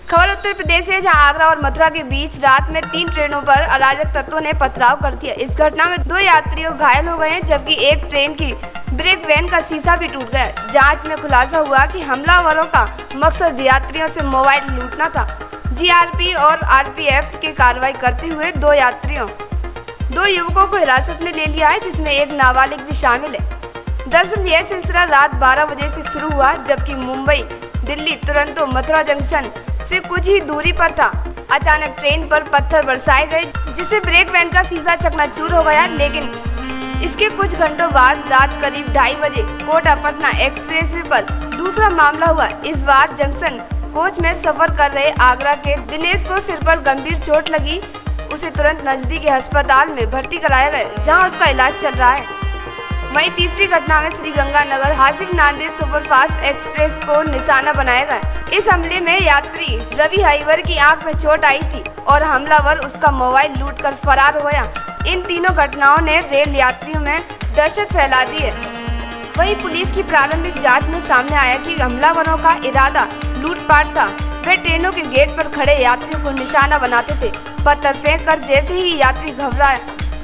खबर उत्तर प्रदेश से, जहां आगरा और मथुरा के बीच रात में 3 ट्रेनों पर अराजक तत्वों ने पथराव कर दिया। इस घटना में 2 यात्री घायल हो गए हैं, जबकि एक ट्रेन की ब्रेक वैन का शीशा भी टूट गया। जांच में खुलासा हुआ कि हमलावरों का मकसद यात्रियों से मोबाइल लूटना था। जीआरपी और आरपीएफ की कार्रवाई करते हुए 2 युवकों को हिरासत में ले लिया है, जिसमें एक नाबालिग भी शामिल है। दरअसल यह सिलसिला रात 12 बजे से शुरू हुआ, जबकि मुंबई दिल्ली तुरंतो मथुरा जंक्शन से कुछ ही दूरी पर था। अचानक ट्रेन पर पत्थर बरसाए गए, जिससे ब्रेक वैन का शीशा चकनाचूर हो गया। लेकिन इसके कुछ घंटों बाद रात करीब 2:30 बजे कोटा पटना एक्सप्रेसवे पर दूसरा मामला हुआ। इस बार जंक्शन कोच में सफर कर रहे आगरा के दिनेश को सिर पर गंभीर चोट लगी। उसे तुरंत नजदीकी अस्पताल में भर्ती कराया गया, जहां उसका इलाज चल रहा है। वहीं तीसरी घटना में श्रीगंगानगर हाजिर नांदेड़ सुपरफास्ट एक्सप्रेस को निशाना बनाया गया। इस हमले में यात्री रवि हाईवर की आंख में चोट आई थी और हमलावर उसका मोबाइल लूटकर फरार हो गया। इन तीनों घटनाओं ने रेल यात्रियों में दहशत फैला दी है। वहीं पुलिस की प्रारंभिक जांच में सामने आया कि हमलावरों का इरादा लूटपाट था। वे ट्रेनों के गेट पर खड़े यात्रियों को निशाना बनाते थे। पत्थर फेंक कर जैसे ही यात्री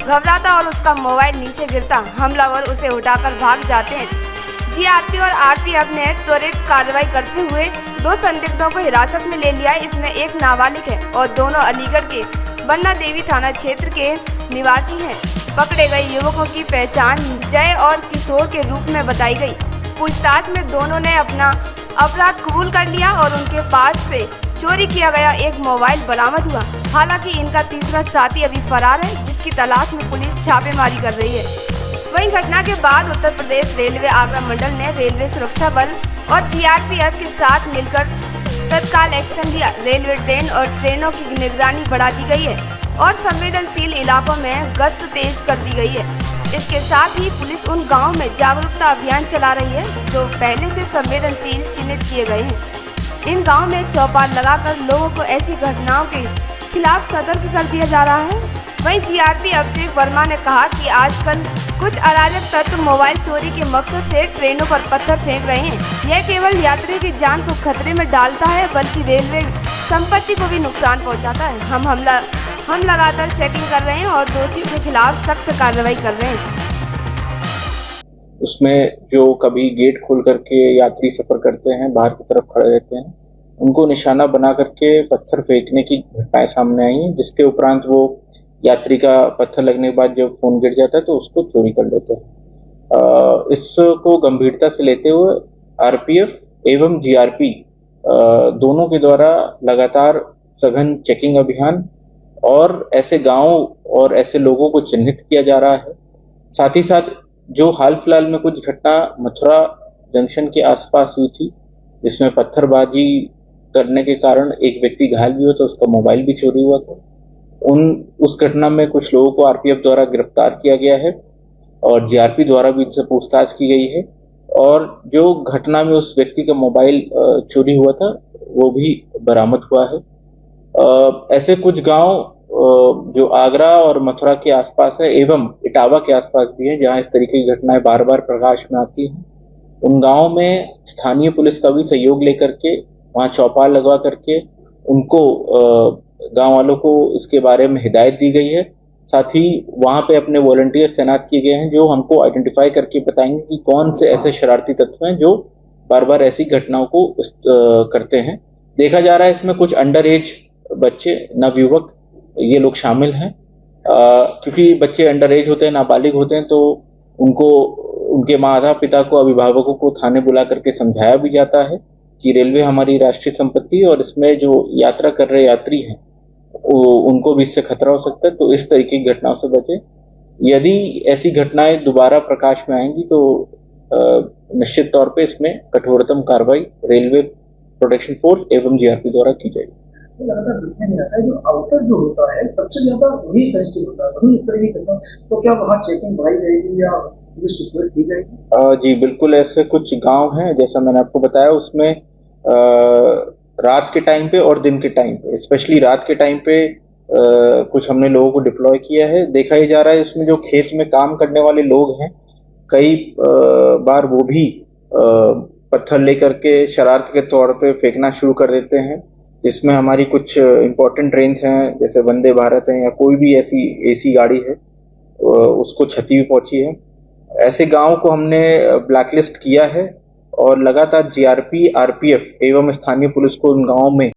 घबराता और उसका मोबाइल नीचे गिरता, हमलावर उसे उठाकर भाग जाते हैं। जीआरपी और आरपीएफ ने त्वरित कार्रवाई करते हुए 2 संदिग्धों को हिरासत में ले लिया। इसमें एक नाबालिग है और दोनों अलीगढ़ के बन्ना देवी थाना क्षेत्र के निवासी हैं। पकड़े गए युवकों की पहचान जय और किशोर के रूप में बताई गई। पूछताछ में दोनों ने अपना अपराध कबूल कर लिया और उनके पास से चोरी किया गया एक मोबाइल बरामद हुआ। हालांकि इनका तीसरा साथी अभी फरार है, जिसकी तलाश में पुलिस छापेमारी कर रही है। वहीं घटना के बाद उत्तर प्रदेश रेलवे आगरा मंडल ने रेलवे सुरक्षा बल और जीआरपीएफ के साथ मिलकर तत्काल एक्शन लिया। रेलवे ट्रेन और ट्रेनों की निगरानी बढ़ा दी गई है और संवेदनशील इलाकों में गश्त तेज कर दी गई है। इसके साथ ही पुलिस उन गाँव में जागरूकता अभियान चला रही है जो पहले से संवेदनशील चिन्हित किए गए हैं। इन गाँव में चौपाल लगाकर लोगों को ऐसी घटनाओं के खिलाफ सतर्क कर दिया जा रहा है। वहीं जीआरपी अभिषेक वर्मा ने कहा कि आजकल कुछ अराजक तत्व मोबाइल चोरी के मकसद से ट्रेनों पर पत्थर फेंक रहे हैं। यह केवल यात्री की जान को खतरे में डालता है, बल्कि रेलवे संपत्ति को भी नुकसान पहुंचाता है। हम लगातार चेकिंग कर रहे हैं और दोषियों के खिलाफ सख्त कार्रवाई कर रहे हैं। उसमें जो कभी गेट खोल करके यात्री सफर करते हैं, बाहर की तरफ खड़े रहते हैं, उनको निशाना बना करके पत्थर फेंकने की घटनाएं सामने आई हैं, जिसके उपरांत वो यात्री का पत्थर लगने के बाद जब फोन गिर जाता है तो उसको चोरी कर लेते हैं। इसको गंभीरता से लेते हुए आरपीएफ एवं जीआरपी दोनों के द्वारा लगातार सघन चेकिंग अभियान और ऐसे गांव और ऐसे लोगों को चिन्हित किया जा रहा है। साथ ही साथ जो हाल फिलहाल में कुछ घटना मथुरा जंक्शन के आसपास हुई थी, जिसमें पत्थरबाजी करने के कारण एक व्यक्ति घायल भी हुआ था, उसका मोबाइल भी चोरी हुआ था। उस घटना में कुछ लोगों को आरपीएफ द्वारा गिरफ्तार किया गया है और जीआरपी द्वारा भी इनसे पूछताछ की गई है। और जो घटना में उस व्यक्ति का मोबाइल चोरी हुआ था वो भी बरामद हुआ है। ऐसे कुछ गांव जो आगरा और मथुरा के आसपास है एवं इटावा के आसपास भी है, जहां इस तरीके की घटनाएं बार बार प्रकाश में आती हैं। उन गांवों में स्थानीय पुलिस का भी सहयोग लेकर के वहां चौपाल लगवा करके उनको गांव वालों को इसके बारे में हिदायत दी गई है। साथ ही वहां पे अपने वॉलंटियर्स तैनात किए गए हैं जो हमको आइडेंटिफाई करके बताएंगे कि कौन से ऐसे शरारती तत्व हैं जो बार बार ऐसी घटनाओं को करते हैं। देखा जा रहा है इसमें कुछ अंडर एज बच्चे, नवयुवक ये लोग शामिल हैं। क्योंकि बच्चे अंडर एज होते हैं, नाबालिग होते हैं, तो उनको उनके माता पिता को, अभिभावकों को थाने बुला करके समझाया भी जाता है कि रेलवे हमारी राष्ट्रीय संपत्ति है और इसमें जो यात्रा कर रहे यात्री हैं उनको भी इससे खतरा हो सकता है, तो इस तरीके की घटनाओं से बचें। यदि ऐसी घटनाएं दोबारा प्रकाश में आएंगी तो निश्चित तौर पे इसमें कठोरतम कार्रवाई रेलवे प्रोटेक्शन फोर्स एवं जीआरपी द्वारा की जाएगी। लगातार देखने में आता है जो आउटर जो होता है सबसे ज्यादा वही सेंसिटिव होता है, वही इस तरह की घटना, तो क्या वहाँ चेकिंग बढ़ाई जाएगी या की जाएगी? जी बिल्कुल, ऐसे कुछ गांव हैं जैसा मैंने आपको बताया, उसमें रात के टाइम पे और दिन के टाइम पे, स्पेशली रात के टाइम पे कुछ हमने लोगों को डिप्लॉय किया है। देखा ही जा रहा है इसमें जो खेत में काम करने वाले लोग हैं, कई बार वो भी पत्थर लेकर के शरारत के तौर पे फेंकना शुरू कर देते हैं। जिसमें हमारी कुछ इम्पोर्टेंट ट्रेन हैं, जैसे वंदे भारत है या कोई भी ऐसी एसी गाड़ी है, उसको क्षति भी पहुंची है। ऐसे गांव को हमने ब्लैकलिस्ट किया है और लगातार जीआरपी, आरपीएफ एवं स्थानीय पुलिस को उन गांवों में